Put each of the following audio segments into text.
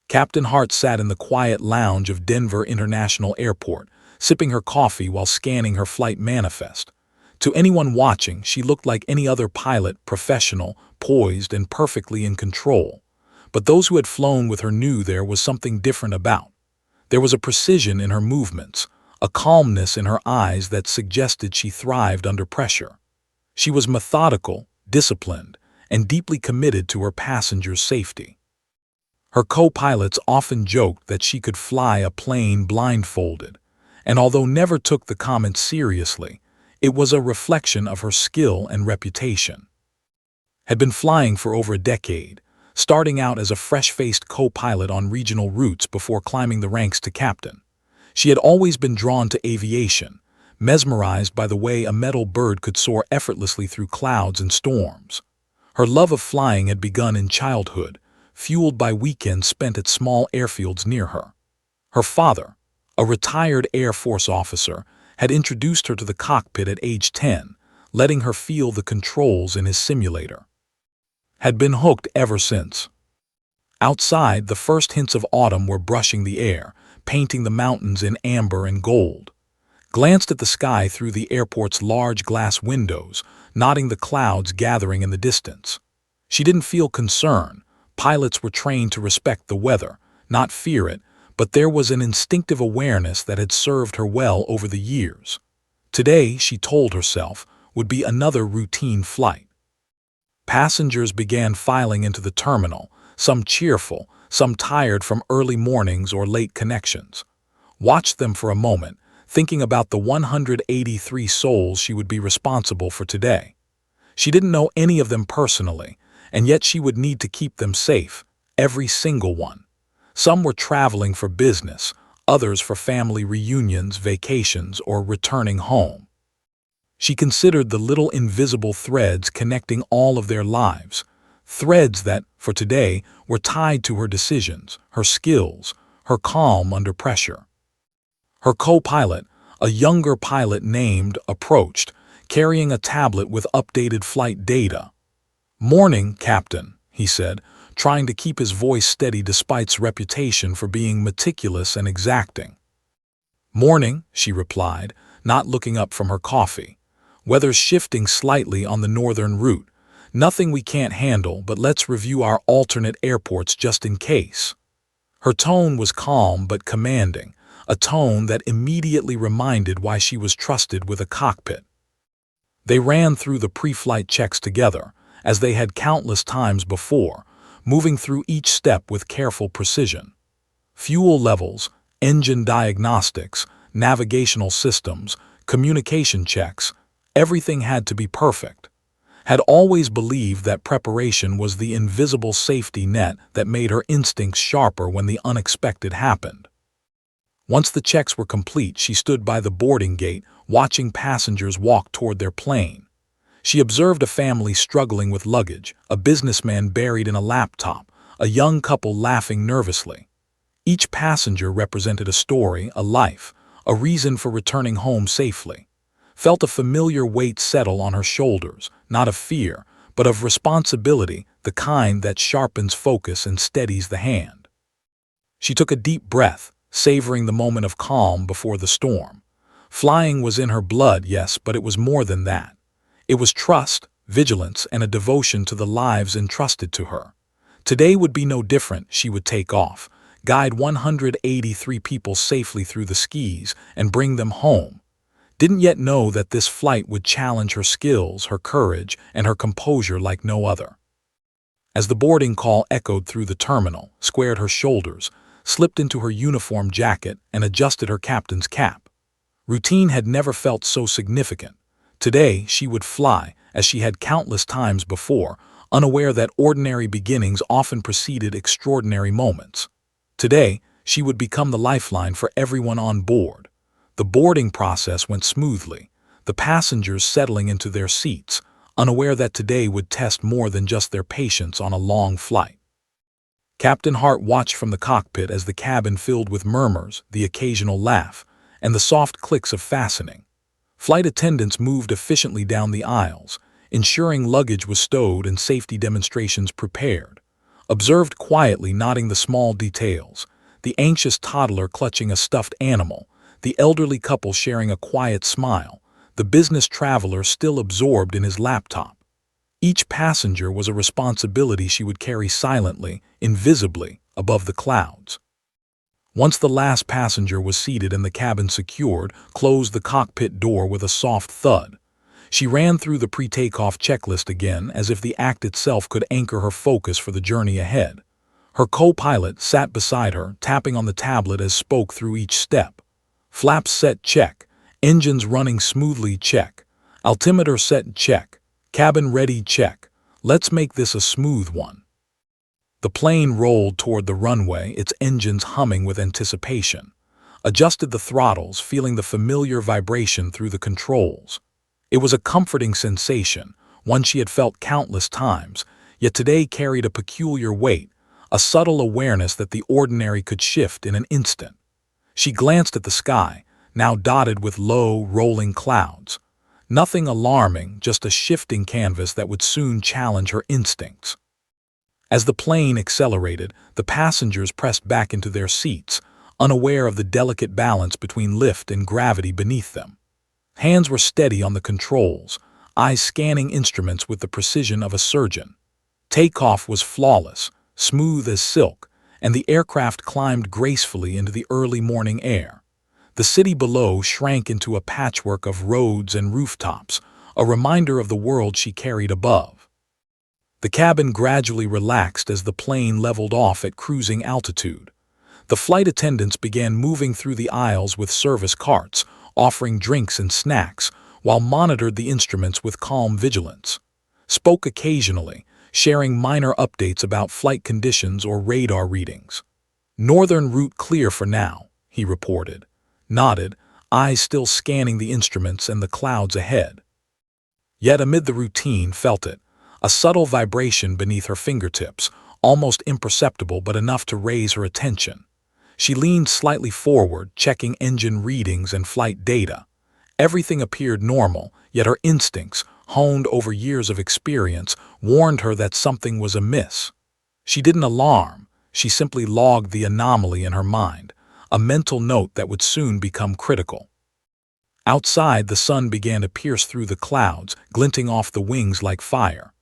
Captain Hart sat in the quiet lounge of Denver International Airport, sipping her coffee while scanning her flight manifest. To anyone watching, she looked like any other pilot, professional, poised, and perfectly in control. But those who had flown with her knew there was something different about. There was a precision in her movements, a calmness in her eyes that suggested she thrived under pressure. She was methodical, disciplined, and deeply committed to her passengers' safety. Her co-pilots often joked that she could fly a plane blindfolded, and although never took the comment seriously, it was a reflection of her skill and reputation. Had been flying for over a decade, starting out as a fresh-faced co-pilot on regional routes before climbing the ranks to captain. She had always been drawn to aviation, mesmerized by the way a metal bird could soar effortlessly through clouds and storms. Her love of flying had begun in childhood, fueled by weekends spent at small airfields near her. Her father, a retired Air Force officer, had introduced her to the cockpit at age 10, letting her feel the controls in his simulator. Had been hooked ever since. Outside, the first hints of autumn were brushing the air, painting the mountains in amber and gold. Glanced at the sky through the airport's large glass windows, noting the clouds gathering in the distance. She didn't feel concern. Pilots were trained to respect the weather, not fear it, but there was an instinctive awareness that had served her well over the years. Today, she told herself, would be another routine flight. Passengers began filing into the terminal, some cheerful, some tired from early mornings or late connections. Watched them for a moment, thinking about the 183 souls she would be responsible for today. She didn't know any of them personally, and yet she would need to keep them safe, every single one. Some were traveling for business, others for family reunions, vacations, or returning home. She considered the little invisible threads connecting all of their lives, threads that, for today, were tied to her decisions, her skills, her calm under pressure. Her co-pilot, a younger pilot named, approached, carrying a tablet with updated flight data. "Morning, Captain," he said, trying to keep his voice steady despite its reputation for being meticulous and exacting. "Morning," she replied, not looking up from her coffee. "Weather's shifting slightly on the northern route. Nothing we can't handle, but let's review our alternate airports just in case." Her tone was calm but commanding, a tone that immediately reminded why she was trusted with a cockpit. They ran through the pre-flight checks together, as they had countless times before, moving through each step with careful precision. Fuel levels, engine diagnostics, navigational systems, communication checks, everything had to be perfect. Had always believed that preparation was the invisible safety net that made her instincts sharper when the unexpected happened. Once the checks were complete, she stood by the boarding gate, watching passengers walk toward their plane. She observed a family struggling with luggage, a businessman buried in a laptop, a young couple laughing nervously. Each passenger represented a story, a life, a reason for returning home safely. Felt a familiar weight settle on her shoulders, not of fear, but of responsibility, the kind that sharpens focus and steadies the hand. She took a deep breath, savoring the moment of calm before the storm. Flying was in her blood, yes, but it was more than that. It was trust, vigilance, and a devotion to the lives entrusted to her. Today would be no different. She would take off, guide 183 people safely through the skis, and bring them home. Didn't yet know that this flight would challenge her skills, her courage, and her composure like no other. As the boarding call echoed through the terminal, squared her shoulders, slipped into her uniform jacket, and adjusted her captain's cap. Routine had never felt so significant. Today, she would fly, as she had countless times before, unaware that ordinary beginnings often preceded extraordinary moments. Today, she would become the lifeline for everyone on board. The boarding process went smoothly, the passengers settling into their seats, unaware that today would test more than just their patience on a long flight. Captain Hart watched from the cockpit as the cabin filled with murmurs, the occasional laugh, and the soft clicks of fastening. Flight attendants moved efficiently down the aisles, ensuring luggage was stowed and safety demonstrations prepared. observed quietly, noting the small details: the anxious toddler clutching a stuffed animal, the elderly couple sharing a quiet smile, the business traveler still absorbed in his laptop. Each passenger was a responsibility she would carry silently, invisibly, above the clouds. Once the last passenger was seated and the cabin secured, closed the cockpit door with a soft thud. She ran through the pre-takeoff checklist again, as if the act itself could anchor her focus for the journey ahead. Her co-pilot sat beside her, tapping on the tablet as spoke through each step. Flaps set, check. Engines running smoothly, check. Altimeter set, check. Cabin ready, check. Let's make this a smooth one. The plane rolled toward the runway, its engines humming with anticipation. Adjusted the throttles, feeling the familiar vibration through the controls. It was a comforting sensation, one she had felt countless times, yet today carried a peculiar weight, a subtle awareness that the ordinary could shift in an instant. She glanced at the sky, now dotted with low, rolling clouds. Nothing alarming, just a shifting canvas that would soon challenge her instincts. As the plane accelerated, the passengers pressed back into their seats, unaware of the delicate balance between lift and gravity beneath them. Hands were steady on the controls, eyes scanning instruments with the precision of a surgeon. Takeoff was flawless, smooth as silk, and the aircraft climbed gracefully into the early morning air. The city below shrank into a patchwork of roads and rooftops, a reminder of the world she carried above. The cabin gradually relaxed as the plane leveled off at cruising altitude. The flight attendants began moving through the aisles with service carts, offering drinks and snacks, while monitored the instruments with calm vigilance. Spoke occasionally, sharing minor updates about flight conditions or radar readings. "Northern route clear for now," he reported. Nodded, eyes still scanning the instruments and the clouds ahead. Yet amid the routine, felt it, a subtle vibration beneath her fingertips, almost imperceptible but enough to raise her attention. She leaned slightly forward, checking engine readings and flight data. Everything appeared normal, yet her instincts, honed over years of experience, warned her that something was amiss. She didn't alarm, she simply logged the anomaly in her mind, a mental note that would soon become critical. Outside, the sun began to pierce through the clouds, glinting off the wings like fire.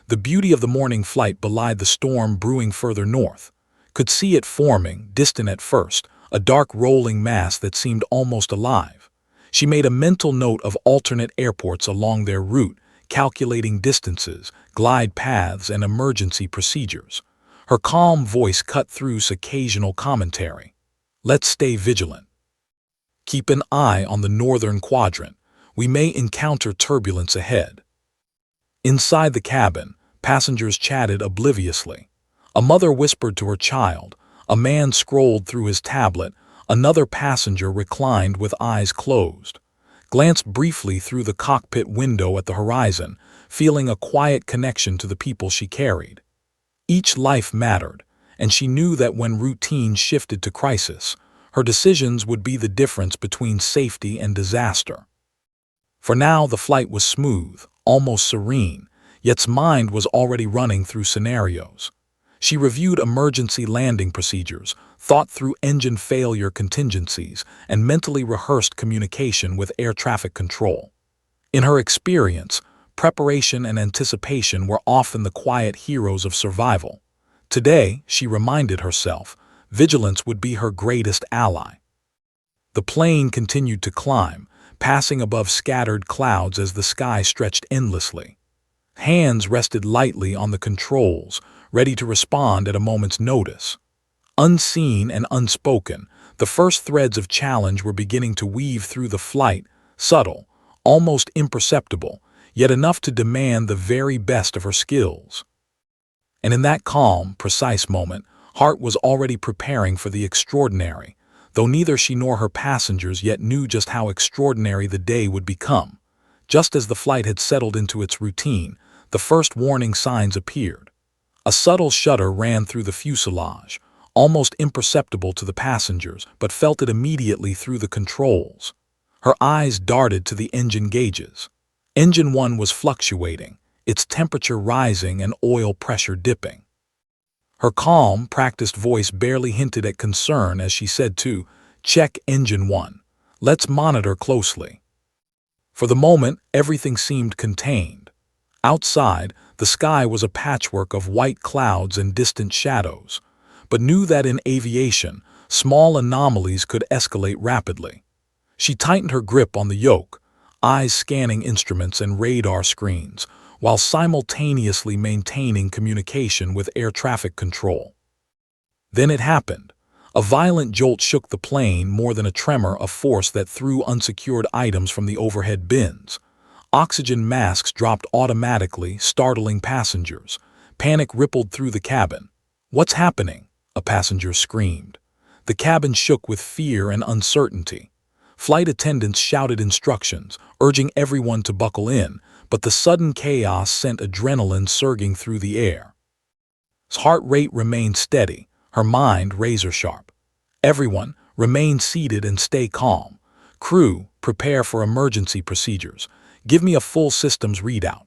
The beauty of the morning flight belied the storm brewing further north. Could see it forming, distant at first, a dark rolling mass that seemed almost alive. She made a mental note of alternate airports along their route, calculating distances, glide paths, and emergency procedures. Her calm voice cut through occasional commentary. "Let's stay vigilant. Keep an eye on the northern quadrant. We may encounter turbulence ahead." Inside the cabin, passengers chatted obliviously. A mother whispered to her child, a man scrolled through his tablet, another passenger reclined with eyes closed. Glanced briefly through the cockpit window at the horizon, feeling a quiet connection to the people she carried. Each life mattered, and she knew that when routine shifted to crisis, her decisions would be the difference between safety and disaster. For now, the flight was smooth, almost serene, yet mind was already running through scenarios. She reviewed emergency landing procedures, thought through engine failure contingencies, and mentally rehearsed communication with air traffic control. In her experience, preparation and anticipation were often the quiet heroes of survival. Today, she reminded herself, vigilance would be her greatest ally. The plane continued to climb, passing above scattered clouds as the sky stretched endlessly. Hands rested lightly on the controls, ready to respond at a moment's notice. Unseen and unspoken, the first threads of challenge were beginning to weave through the flight, subtle, almost imperceptible, yet enough to demand the very best of her skills. And in that calm, precise moment, Hart was already preparing for the extraordinary, though neither she nor her passengers yet knew just how extraordinary the day would become. Just as the flight had settled into its routine, the first warning signs appeared. A subtle shudder ran through the fuselage, almost imperceptible to the passengers, but felt it immediately through the controls. Her eyes darted to the engine gauges. Engine 1 was fluctuating, its temperature rising and oil pressure dipping. Her calm, practiced voice barely hinted at concern as she said to, "Check engine 1. Let's monitor closely." For the moment, everything seemed contained. Outside, the sky was a patchwork of white clouds and distant shadows, but knew that in aviation, small anomalies could escalate rapidly. She tightened her grip on the yoke, eyes scanning instruments and radar screens, while simultaneously maintaining communication with air traffic control. Then it happened. A violent jolt shook the plane more than a tremor, a force that threw unsecured items from the overhead bins. Oxygen masks dropped automatically, startling passengers. Panic rippled through the cabin. "What's happening?" a passenger screamed. The cabin shook with fear and uncertainty. Flight attendants shouted instructions, urging everyone to buckle in, but the sudden chaos sent adrenaline surging through the air. His heart rate remained steady, her mind razor-sharp. "Everyone, remain seated and stay calm. Crew, prepare for emergency procedures. Give me a full systems readout."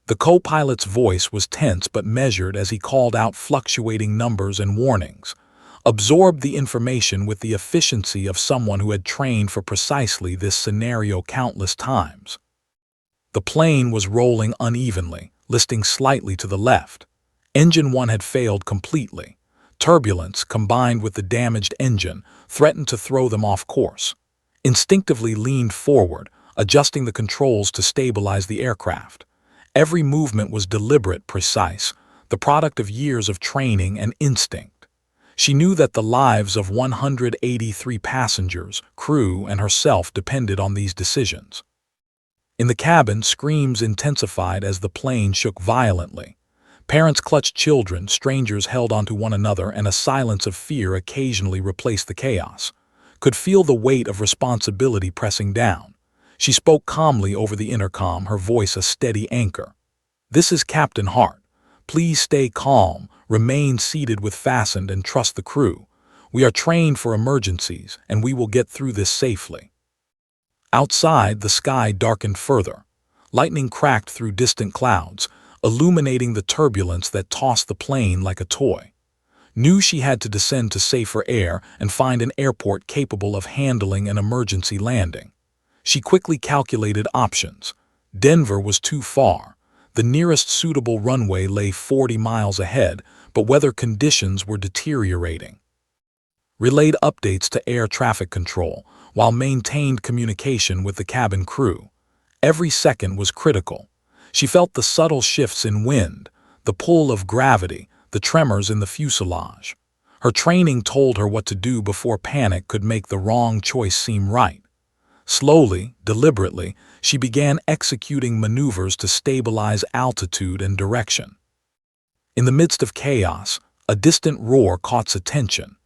The co-pilot's voice was tense but measured as he called out fluctuating numbers and warnings. Absorbed the information with the efficiency of someone who had trained for precisely this scenario countless times. The plane was rolling unevenly, listing slightly to the left. Engine 1 had failed completely. Turbulence, combined with the damaged engine, threatened to throw them off course. Instinctively leaned forward, adjusting the controls to stabilize the aircraft. Every movement was deliberate, precise, the product of years of training and instinct. She knew that the lives of 183 passengers, crew, and herself depended on these decisions. In the cabin, screams intensified as the plane shook violently. Parents clutched children, strangers held onto one another, and a silence of fear occasionally replaced the chaos. Could feel the weight of responsibility pressing down. She spoke calmly over the intercom, her voice a steady anchor. "This is Captain Hart. Please stay calm, remain seated with fastened, and trust the crew. We are trained for emergencies, and we will get through this safely." Outside, the sky darkened further. Lightning cracked through distant clouds, illuminating the turbulence that tossed the plane like a toy. Knew she had to descend to safer air and find an airport capable of handling an emergency landing. She quickly calculated options. Denver was too far. The nearest suitable runway lay 40 miles ahead, but weather conditions were deteriorating. Relayed updates to air traffic control, while maintained communication with the cabin crew. Every second was critical. She felt the subtle shifts in wind, the pull of gravity, the tremors in the fuselage. Her training told her what to do before panic could make the wrong choice seem right. Slowly, deliberately, she began executing maneuvers to stabilize altitude and direction. In the midst of chaos, a distant roar caught attention.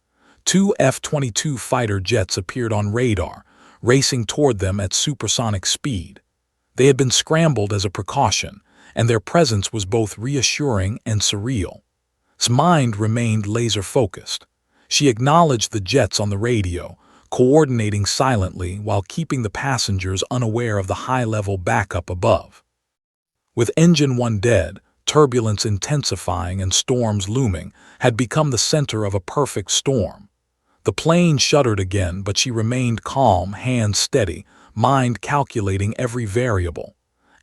2 F-22 fighter jets appeared on radar, racing toward them at supersonic speed. They had been scrambled as a precaution, and their presence was both reassuring and surreal. His mind remained laser-focused. She acknowledged the jets on the radio, coordinating silently while keeping the passengers unaware of the high-level backup above. With engine 1 dead, turbulence intensifying and storms looming, had become the center of a perfect storm. The plane shuddered again, but she remained calm, hands steady, mind calculating every variable.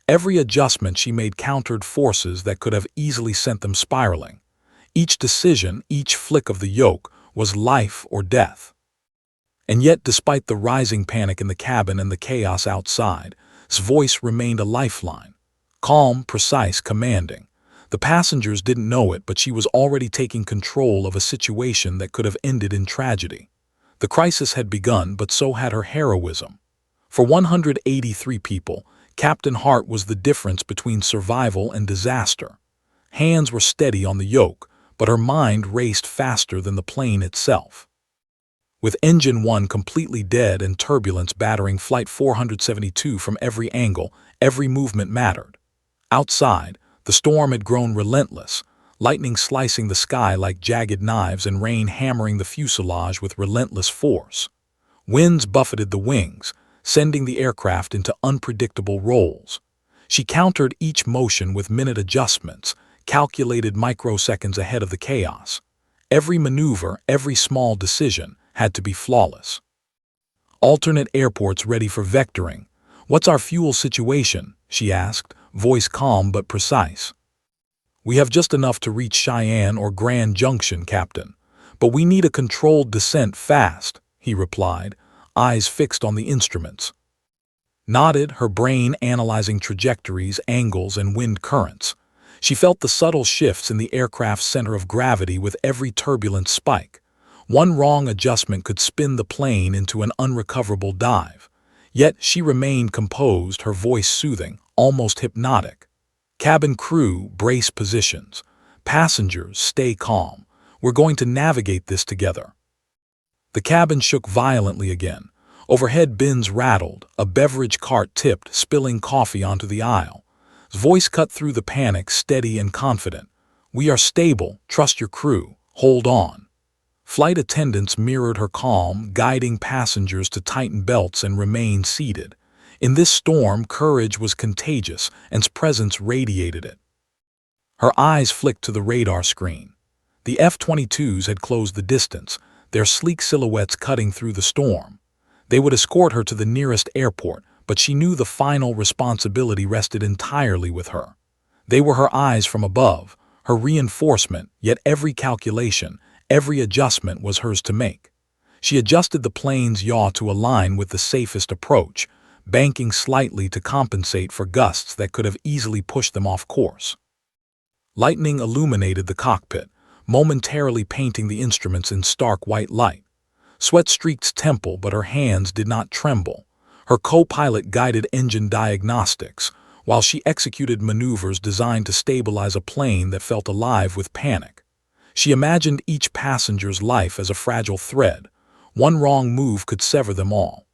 Every adjustment she made countered forces that could have easily sent them spiraling. Each decision, each flick of the yoke, was life or death. And yet, despite the rising panic in the cabin and the chaos outside, his voice remained a lifeline. Calm, precise, commanding. The passengers didn't know it, but she was already taking control of a situation that could have ended in tragedy. The crisis had begun, but so had her heroism. For 183 people, Captain Hart was the difference between survival and disaster. Hands were steady on the yoke, but her mind raced faster than the plane itself. With engine 1 completely dead and turbulence battering Flight 472 from every angle, every movement mattered. Outside, the storm had grown relentless, lightning slicing the sky like jagged knives and rain hammering the fuselage with relentless force. Winds buffeted the wings, sending the aircraft into unpredictable rolls. She countered each motion with minute adjustments, calculated microseconds ahead of the chaos. Every maneuver, every small decision had to be flawless. Alternate airports ready for vectoring. "What's our fuel situation?" she asked, voice calm but precise. "We have just enough to reach Cheyenne or Grand Junction, Captain. But we need a controlled descent fast," he replied, eyes fixed on the instruments. Nodded, her brain analyzing trajectories, angles, and wind currents. She felt the subtle shifts in the aircraft's center of gravity with every turbulent spike. One wrong adjustment could spin the plane into an unrecoverable dive. Yet she remained composed, her voice soothing, almost hypnotic. "Cabin crew, brace positions. Passengers, stay calm. We're going to navigate this together." The cabin shook violently again. Overhead bins rattled, a beverage cart tipped, spilling coffee onto the aisle. His voice cut through the panic, steady and confident. "We are stable, trust your crew, hold on." Flight attendants mirrored her calm, guiding passengers to tighten belts and remain seated. In this storm, courage was contagious, and its presence radiated it. Her eyes flicked to the radar screen. The F-22s had closed the distance, their sleek silhouettes cutting through the storm. They would escort her to the nearest airport, but she knew the final responsibility rested entirely with her. They were her eyes from above, her reinforcement, yet every calculation, every adjustment was hers to make. She adjusted the plane's yaw to align with the safest approach, banking slightly to compensate for gusts that could have easily pushed them off course. Lightning illuminated the cockpit, momentarily painting the instruments in stark white light. Sweat streaked his temple, but her hands did not tremble. Her co-pilot guided engine diagnostics, while she executed maneuvers designed to stabilize a plane that felt alive with panic. She imagined each passenger's life as a fragile thread. One wrong move could sever them all.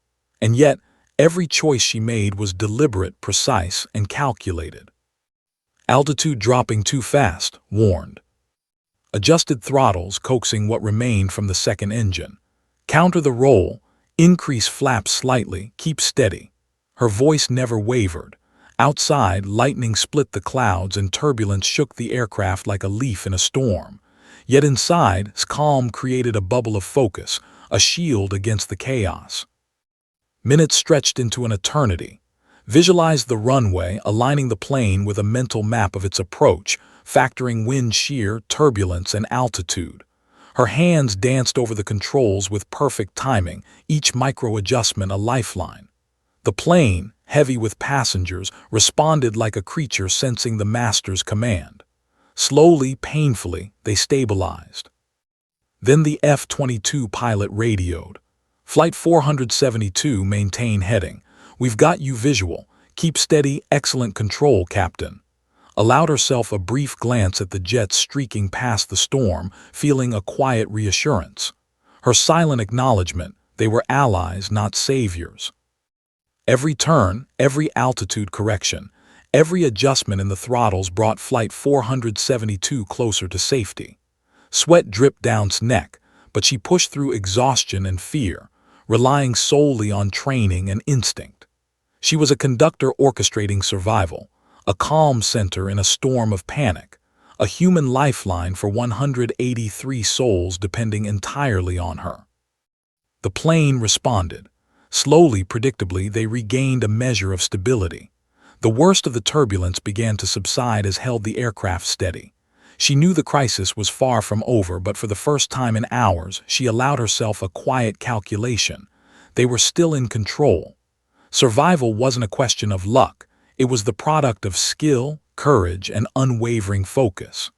And yet, every choice she made was deliberate, precise, and calculated. "Altitude dropping too fast," warned. Adjusted throttles, coaxing what remained from the second engine. "Counter the roll, increase flaps slightly, keep steady." Her voice never wavered. Outside, lightning split the clouds and turbulence shook the aircraft like a leaf in a storm. Yet inside, calm created a bubble of focus, a shield against the chaos. Minutes stretched into an eternity. Visualize the runway, aligning the plane with a mental map of its approach, factoring wind shear, turbulence, and altitude. Her hands danced over the controls with perfect timing, each micro-adjustment a lifeline. The plane, heavy with passengers, responded like a creature sensing the master's command. Slowly, painfully, they stabilized. Then the F-22 pilot radioed. "Flight 472, maintain heading. We've got you visual. Keep steady, excellent control, Captain." Allowed herself a brief glance at the jets streaking past the storm, feeling a quiet reassurance. Her silent acknowledgement, they were allies, not saviors. Every turn, every altitude correction, every adjustment in the throttles brought Flight 472 closer to safety. Sweat dripped down her neck, but she pushed through exhaustion and fear, relying solely on training and instinct. She was a conductor orchestrating survival, a calm center in a storm of panic, a human lifeline for 183 souls depending entirely on her. The plane responded. Slowly, predictably, they regained a measure of stability. The worst of the turbulence began to subside as held the aircraft steady. She knew the crisis was far from over, but for the first time in hours, she allowed herself a quiet calculation. They were still in control. Survival wasn't a question of luck. It was the product of skill, courage, and unwavering focus.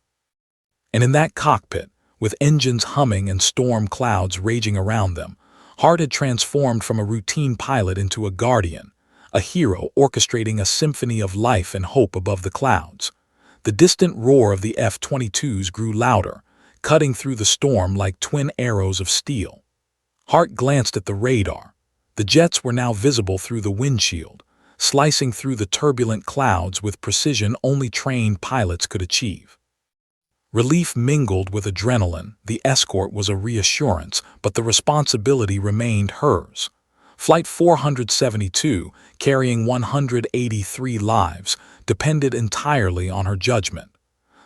And in that cockpit, with engines humming and storm clouds raging around them, Hart had transformed from a routine pilot into a guardian, a hero orchestrating a symphony of life and hope above the clouds. The distant roar of the F-22s grew louder, cutting through the storm like twin arrows of steel. Hart glanced at the radar. The jets were now visible through the windshield, slicing through the turbulent clouds with precision only trained pilots could achieve. Relief mingled with adrenaline. The escort was a reassurance, but the responsibility remained hers. Flight 472, carrying 183 lives, depended entirely on her judgment.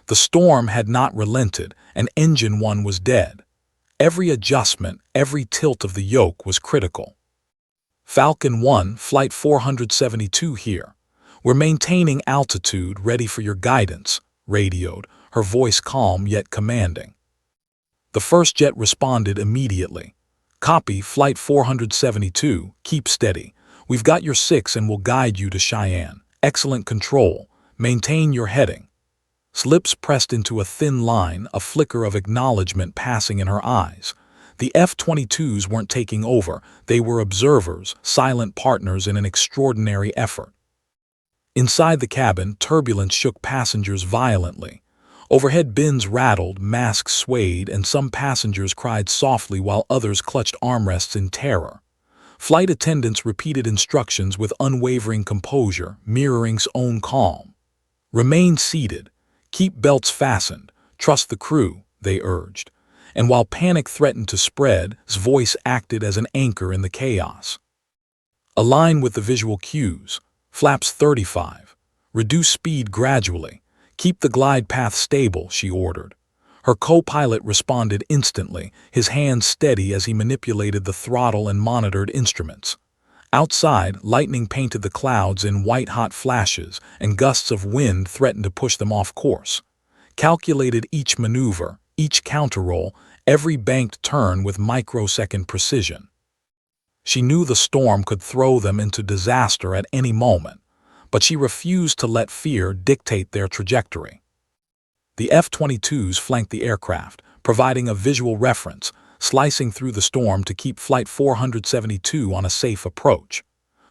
The storm had not relented, and Engine 1 was dead. Every adjustment, every tilt of the yoke was critical. Falcon 1, Flight 472 here. We're maintaining altitude, ready for your guidance, radioed, her voice calm yet commanding. The first jet responded immediately. Copy, Flight 472, keep steady. We've got your 6 and will guide you to Cheyenne. Excellent control. Maintain your heading. Lips pressed into a thin line, a flicker of acknowledgement passing in her eyes. The F-22s weren't taking over, they were observers, silent partners in an extraordinary effort. Inside the cabin, turbulence shook passengers violently. Overhead bins rattled, masks swayed, and some passengers cried softly while others clutched armrests in terror. Flight attendants repeated instructions with unwavering composure, mirroring's own calm. Remain seated. Keep belts fastened. Trust the crew, they urged. And while panic threatened to spread, his voice acted as an anchor in the chaos. Align with the visual cues. Flaps 35. Reduce speed gradually. Keep the glide path stable, she ordered. Her co-pilot responded instantly, his hands steady as he manipulated the throttle and monitored instruments. Outside, lightning painted the clouds in white-hot flashes, and gusts of wind threatened to push them off course. Calculated each maneuver, each counterroll, every banked turn with microsecond precision. She knew the storm could throw them into disaster at any moment, but she refused to let fear dictate their trajectory. The F-22s flanked the aircraft, providing a visual reference, slicing through the storm to keep Flight 472 on a safe approach.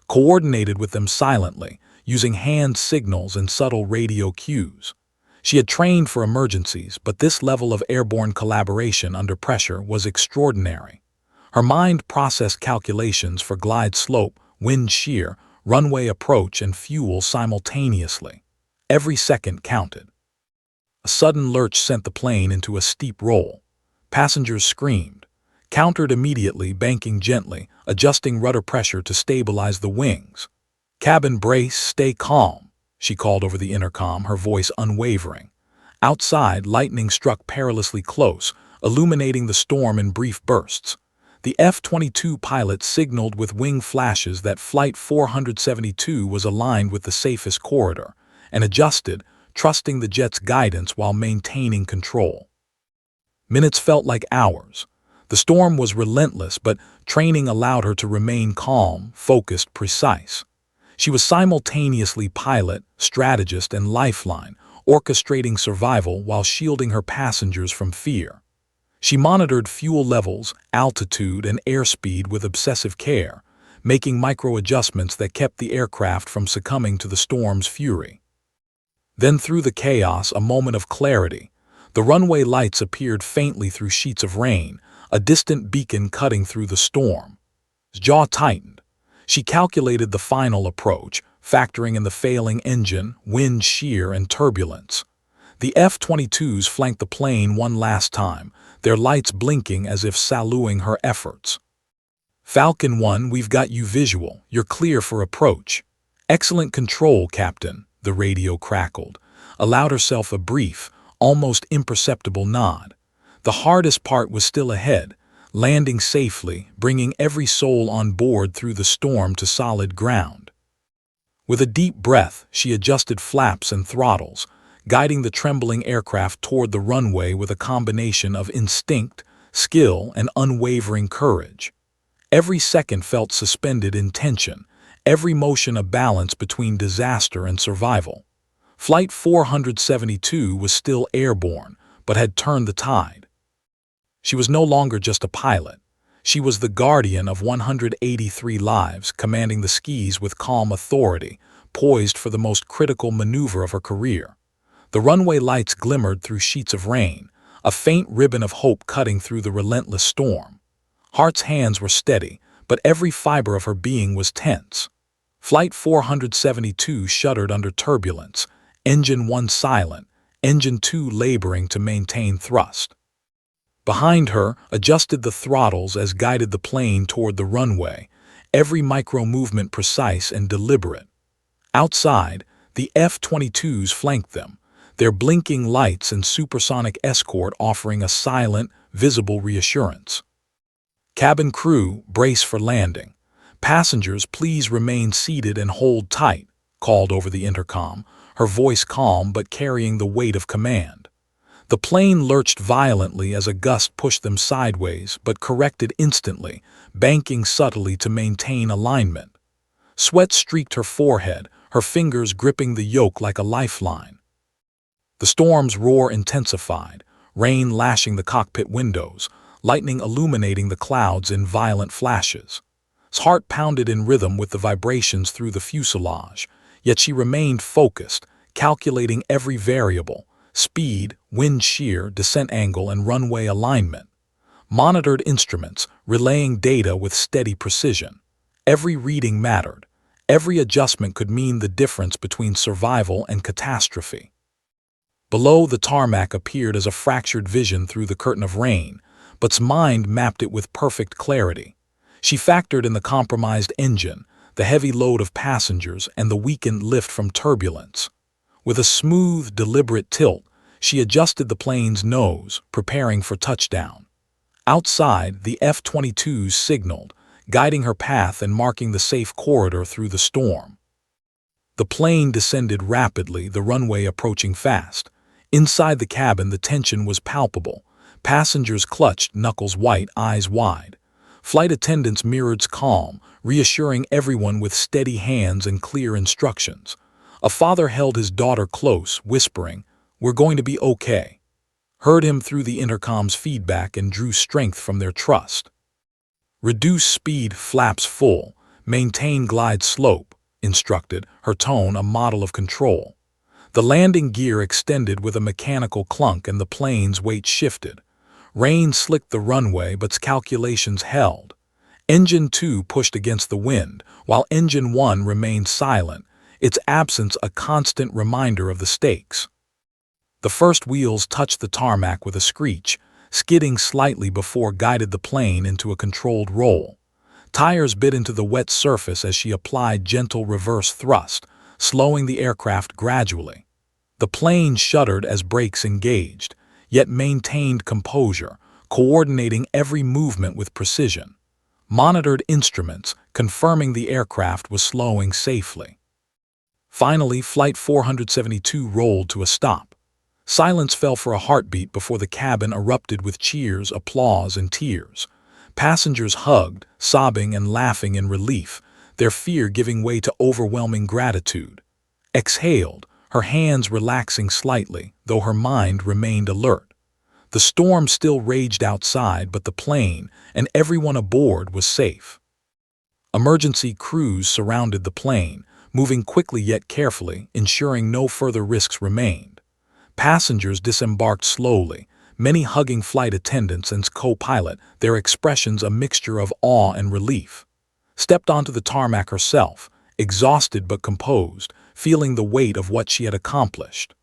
Coordinated with them silently, using hand signals and subtle radio cues. She had trained for emergencies, but this level of airborne collaboration under pressure was extraordinary. Her mind processed calculations for glide slope, wind shear, runway approach, and fuel simultaneously. Every second counted. A sudden lurch sent the plane into a steep roll. Passengers screamed, countered immediately, banking gently, adjusting rudder pressure to stabilize the wings. Cabin brace, stay calm, she called over the intercom, her voice unwavering. Outside, lightning struck perilously close, illuminating the storm in brief bursts. The F-22 pilot signaled with wing flashes that Flight 472 was aligned with the safest corridor, and adjusted, trusting the jet's guidance while maintaining control. Minutes felt like hours. The storm was relentless, but training allowed her to remain calm, focused, precise. She was simultaneously pilot, strategist, and lifeline, orchestrating survival while shielding her passengers from fear. She monitored fuel levels, altitude, and airspeed with obsessive care, making micro-adjustments that kept the aircraft from succumbing to the storm's fury. Then through the chaos, a moment of clarity. The runway lights appeared faintly through sheets of rain, a distant beacon cutting through the storm. His jaw tightened. She calculated the final approach, factoring in the failing engine, wind shear, and turbulence. The F-22s flanked the plane one last time, their lights blinking as if saluting her efforts. Falcon 1, we've got you visual. You're clear for approach. Excellent control, Captain, the radio crackled, allowed herself a brief, almost imperceptible nod. The hardest part was still ahead, landing safely, bringing every soul on board through the storm to solid ground. With a deep breath, she adjusted flaps and throttles, guiding the trembling aircraft toward the runway with a combination of instinct, skill, and unwavering courage. Every second felt suspended in tension, every motion a balance between disaster and survival. Flight 472 was still airborne, but had turned the tide. She was no longer just a pilot. She was the guardian of 183 lives, commanding the skies with calm authority, poised for the most critical maneuver of her career. The runway lights glimmered through sheets of rain, a faint ribbon of hope cutting through the relentless storm. Hart's hands were steady, but every fiber of her being was tense. Flight 472 shuddered under turbulence, Engine 1 silent, Engine 2 laboring to maintain thrust. Behind her, adjusted the throttles as guided the plane toward the runway, every micro-movement precise and deliberate. Outside, the F-22s flanked them, their blinking lights and supersonic escort offering a silent, visible reassurance. Cabin crew, brace for landing. Passengers, please remain seated and hold tight, called over the intercom, her voice calm but carrying the weight of command. The plane lurched violently as a gust pushed them sideways, but corrected instantly, banking subtly to maintain alignment. Sweat streaked her forehead, her fingers gripping the yoke like a lifeline. The storm's roar intensified, rain lashing the cockpit windows, lightning illuminating the clouds in violent flashes. His heart pounded in rhythm with the vibrations through the fuselage, yet she remained focused, calculating every variable: speed, wind shear, descent angle, and runway alignment. Monitored instruments, relaying data with steady precision. Every reading mattered. Every adjustment could mean the difference between survival and catastrophe. Below, the tarmac appeared as a fractured vision through the curtain of rain, but's mind mapped it with perfect clarity. She factored in the compromised engine, the heavy load of passengers, and the weakened lift from turbulence. With a smooth, deliberate tilt, she adjusted the plane's nose, preparing for touchdown. Outside, the F-22 signaled, guiding her path and marking the safe corridor through the storm. The plane descended rapidly, the runway approaching fast. Inside the cabin, the tension was palpable. Passengers clutched, knuckles white, eyes wide. Flight attendants mirrored calm, reassuring everyone with steady hands and clear instructions. A father held his daughter close, whispering, "We're going to be okay." Heard him through the intercom's feedback and drew strength from their trust. "Reduce speed, flaps full. Maintain glide slope," instructed, her tone a model of control. The landing gear extended with a mechanical clunk and the plane's weight shifted. Rain slicked the runway, but calculations held. Engine 2 pushed against the wind, while Engine 1 remained silent, its absence a constant reminder of the stakes. The first wheels touched the tarmac with a screech, skidding slightly before guided the plane into a controlled roll. Tires bit into the wet surface as she applied gentle reverse thrust, slowing the aircraft gradually. The plane shuddered as brakes engaged, yet maintained composure, coordinating every movement with precision. Monitored instruments, confirming the aircraft was slowing safely. Finally, Flight 472 rolled to a stop. Silence fell for a heartbeat before the cabin erupted with cheers, applause, and tears. Passengers hugged, sobbing and laughing in relief, their fear giving way to overwhelming gratitude. Exhaled, her hands relaxing slightly, though her mind remained alert. The storm still raged outside, but the plane and everyone aboard was safe. Emergency crews surrounded the plane, moving quickly yet carefully, ensuring no further risks remained. Passengers disembarked slowly, many hugging flight attendants and co-pilot, their expressions a mixture of awe and relief. Stepped onto the tarmac herself, exhausted but composed, feeling the weight of what she had accomplished.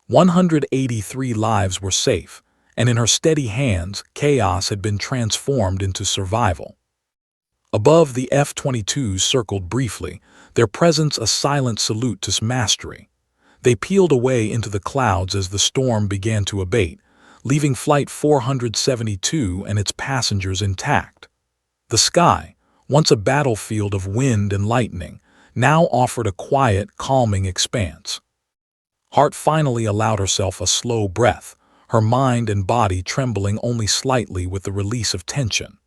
183 lives were safe, and in her steady hands, chaos had been transformed into survival. Above, the F-22s circled briefly, their presence a silent salute to mastery. They peeled away into the clouds as the storm began to abate, leaving Flight 472 and its passengers intact. The sky, once a battlefield of wind and lightning, now offered a quiet, calming expanse. Hart finally allowed herself a slow breath, her mind and body trembling only slightly with the release of tension.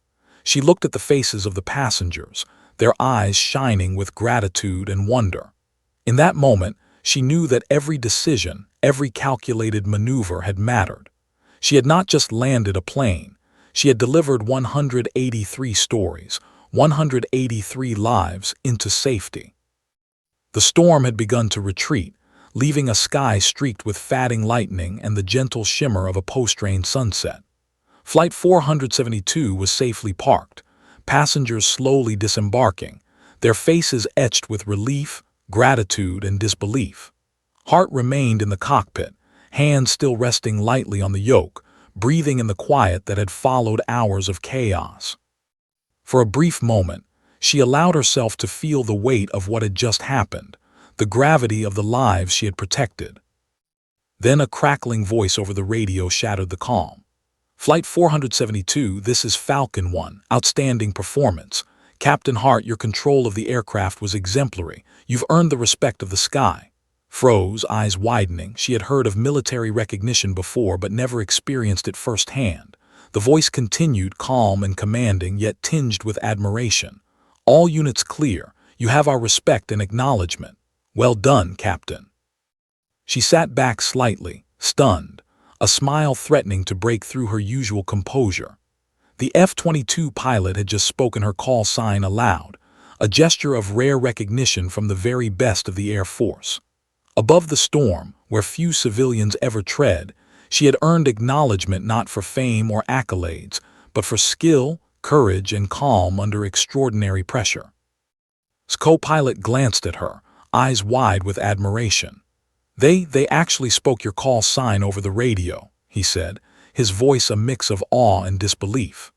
She looked at the faces of the passengers, their eyes shining with gratitude and wonder. In that moment, she knew that every decision, every calculated maneuver had mattered. She had not just landed a plane, she had delivered 183 stories, 183 lives into safety. The storm had begun to retreat, leaving a sky streaked with fatting lightning and the gentle shimmer of a post-rain sunset. Flight 472 was safely parked, passengers slowly disembarking, their faces etched with relief, gratitude, and disbelief. Hart remained in the cockpit, hands still resting lightly on the yoke, breathing in the quiet that had followed hours of chaos. For a brief moment, she allowed herself to feel the weight of what had just happened, the gravity of the lives she had protected. Then a crackling voice over the radio shattered the calm. "Flight 472, this is Falcon 1. Outstanding performance. Captain Hart, your control of the aircraft was exemplary. You've earned the respect of the sky." Froze, eyes widening. She had heard of military recognition before but never experienced it firsthand. The voice continued, calm and commanding, yet tinged with admiration. "All units clear. You have our respect and acknowledgement. Well done, Captain." She sat back slightly, stunned, a smile threatening to break through her usual composure. The F-22 pilot had just spoken her call sign aloud, a gesture of rare recognition from the very best of the Air Force. Above the storm, where few civilians ever tread, she had earned acknowledgement not for fame or accolades, but for skill, courage, and calm under extraordinary pressure. His co-pilot glanced at her, eyes wide with admiration. They actually spoke your call sign over the radio," he said, his voice a mix of awe and disbelief.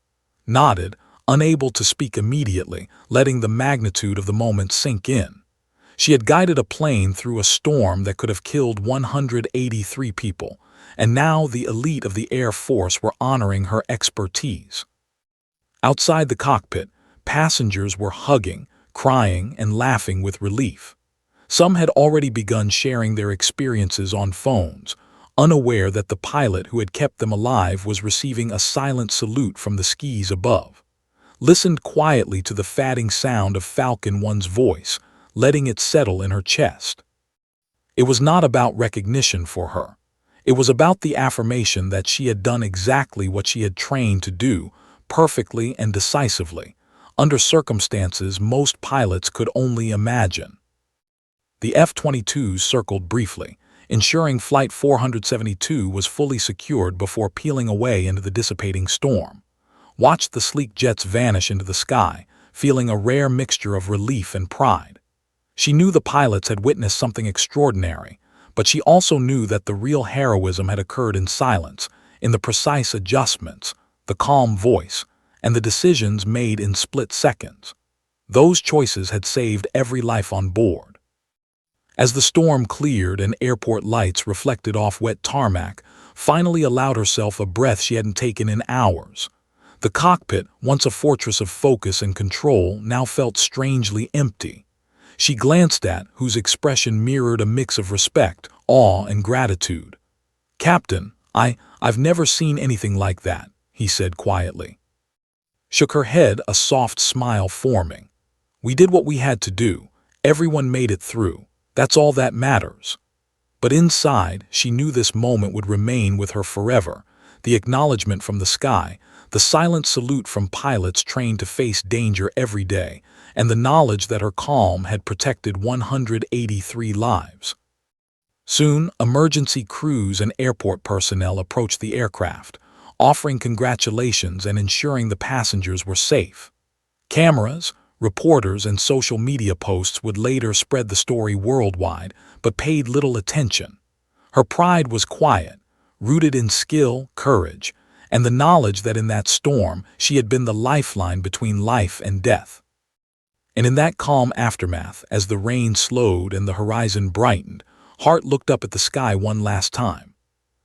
Nodded, unable to speak immediately, letting the magnitude of the moment sink in. She had guided a plane through a storm that could have killed 183 people, and now the elite of the Air Force were honoring her expertise. Outside the cockpit, passengers were hugging, crying, and laughing with relief. Some had already begun sharing their experiences on phones, unaware that the pilot who had kept them alive was receiving a silent salute from the skies above. Listened quietly to the fatting sound of Falcon 1's voice, letting it settle in her chest. It was not about recognition for her. It was about the affirmation that she had done exactly what she had trained to do, perfectly and decisively, under circumstances most pilots could only imagine. The F-22s circled briefly, ensuring Flight 472 was fully secured before peeling away into the dissipating storm. Watched the sleek jets vanish into the sky, feeling a rare mixture of relief and pride. She knew the pilots had witnessed something extraordinary, but she also knew that the real heroism had occurred in silence, in the precise adjustments, the calm voice, and the decisions made in split seconds. Those choices had saved every life on board. As the storm cleared and airport lights reflected off wet tarmac, finally allowed herself a breath she hadn't taken in hours. The cockpit, once a fortress of focus and control, now felt strangely empty. She glanced at whose expression mirrored a mix of respect, awe, and gratitude. "Captain, I've never seen anything like that," he said quietly. Shook her head, a soft smile forming. "We did what we had to do. Everyone made it through. That's all that matters." But inside, she knew this moment would remain with her forever. The acknowledgement from the sky, the silent salute from pilots trained to face danger every day, and the knowledge that her calm had protected 183 lives. Soon, emergency crews and airport personnel approached the aircraft, offering congratulations and ensuring the passengers were safe. Cameras, reporters, and social media posts would later spread the story worldwide, but paid little attention. Her pride was quiet, rooted in skill, courage, and the knowledge that in that storm she had been the lifeline between life and death. And in that calm aftermath, as the rain slowed and the horizon brightened, Hart looked up at the sky one last time.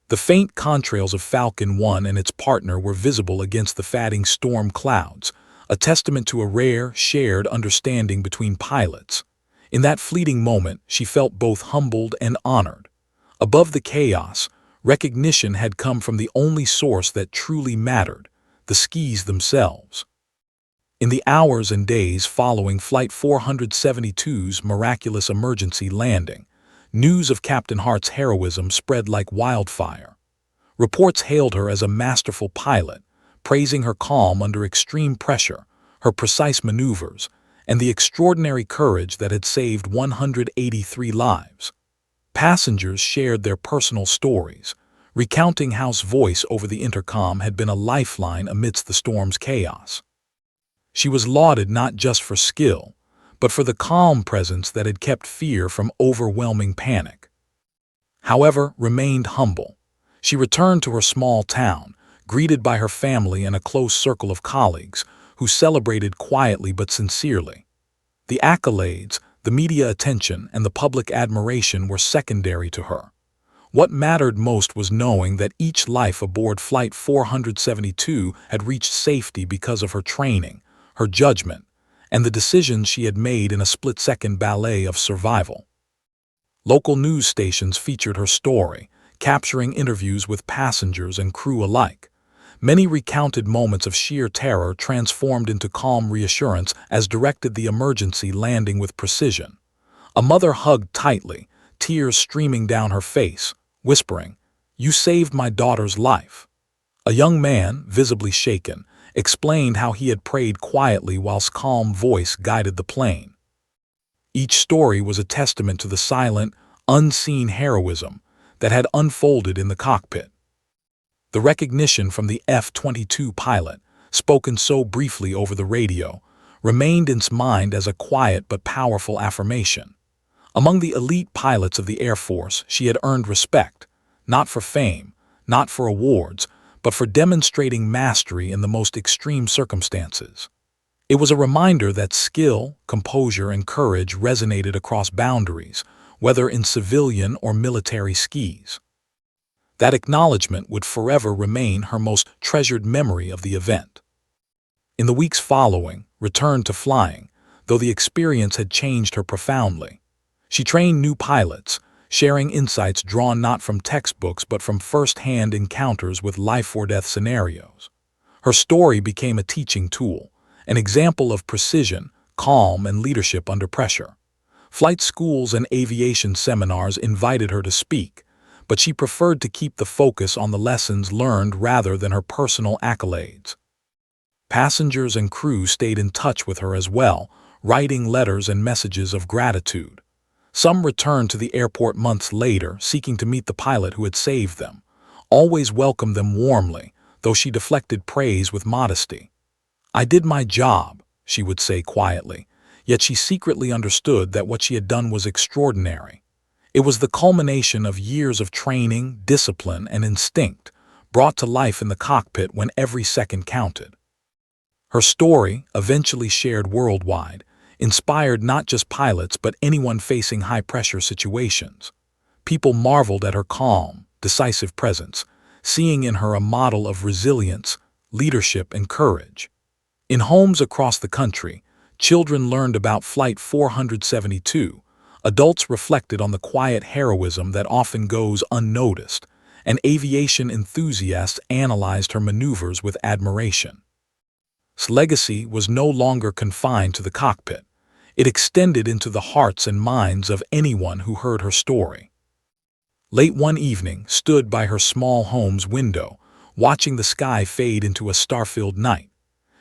The faint contrails of Falcon 1 and its partner were visible against the fatting storm clouds, a testament to a rare, shared understanding between pilots. In that fleeting moment, she felt both humbled and honored. Above the chaos, recognition had come from the only source that truly mattered, the skis themselves. In the hours and days following Flight 472's miraculous emergency landing, news of Captain Hart's heroism spread like wildfire. Reports hailed her as a masterful pilot, praising her calm under extreme pressure, her precise maneuvers, and the extraordinary courage that had saved 183 lives. Passengers shared their personal stories, recounting how his voice over the intercom had been a lifeline amidst the storm's chaos. She was lauded not just for skill, but for the calm presence that had kept fear from overwhelming panic. However, remained humble. She returned to her small town, greeted by her family and a close circle of colleagues, who celebrated quietly but sincerely. The accolades, the media attention, and the public admiration were secondary to her. What mattered most was knowing that each life aboard Flight 472 had reached safety because of her training, her judgment, and the decisions she had made in a split-second ballet of survival. Local news stations featured her story, capturing interviews with passengers and crew alike. Many recounted moments of sheer terror transformed into calm reassurance as directed the emergency landing with precision. A mother hugged tightly, tears streaming down her face, whispering, "You saved my daughter's life." A young man, visibly shaken, explained how he had prayed quietly whilst calm voice guided the plane. Each story was a testament to the silent, unseen heroism that had unfolded in the cockpit. The recognition from the F-22 pilot, spoken so briefly over the radio, remained in his mind as a quiet but powerful affirmation. Among the elite pilots of the Air Force, she had earned respect, not for fame, not for awards, but for demonstrating mastery in the most extreme circumstances. It was a reminder that skill, composure, and courage resonated across boundaries, whether in civilian or military skis. That acknowledgement would forever remain her most treasured memory of the event. In the weeks following, returned to flying, though the experience had changed her profoundly. She trained new pilots, sharing insights drawn not from textbooks but from first-hand encounters with life-or-death scenarios. Her story became a teaching tool, an example of precision, calm, and leadership under pressure. Flight schools and aviation seminars invited her to speak, but she preferred to keep the focus on the lessons learned rather than her personal accolades. Passengers and crew stayed in touch with her as well, writing letters and messages of gratitude. Some returned to the airport months later, seeking to meet the pilot who had saved them. Always welcomed them warmly, though she deflected praise with modesty. "I did my job," she would say quietly, yet she secretly understood that what she had done was extraordinary. It was the culmination of years of training, discipline, and instinct, brought to life in the cockpit when every second counted. Her story, eventually shared worldwide, inspired not just pilots but anyone facing high-pressure situations. People marveled at her calm, decisive presence, seeing in her a model of resilience, leadership, and courage. In homes across the country, children learned about Flight 472, adults reflected on the quiet heroism that often goes unnoticed, and aviation enthusiasts analyzed her maneuvers with admiration. Its legacy was no longer confined to the cockpit. It extended into the hearts and minds of anyone who heard her story. Late one evening, stood by her small home's window, watching the sky fade into a star-filled night.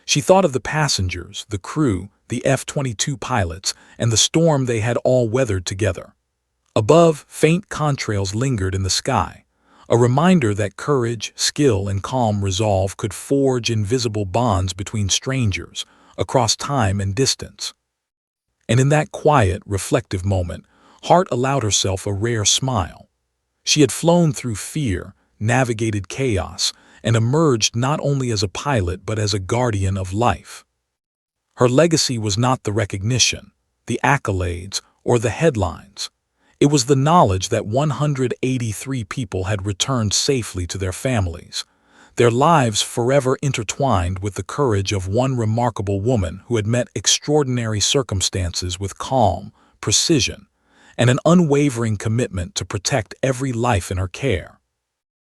She thought of the passengers, the crew, the F-22 pilots, and the storm they had all weathered together. Above, faint contrails lingered in the sky, a reminder that courage, skill, and calm resolve could forge invisible bonds between strangers, across time and distance. And in that quiet, reflective moment, Hart allowed herself a rare smile. She had flown through fear, navigated chaos, and emerged not only as a pilot but as a guardian of life. Her legacy was not the recognition, the accolades, or the headlines. It was the knowledge that 183 people had returned safely to their families, their lives forever intertwined with the courage of one remarkable woman who had met extraordinary circumstances with calm, precision, and an unwavering commitment to protect every life in her care.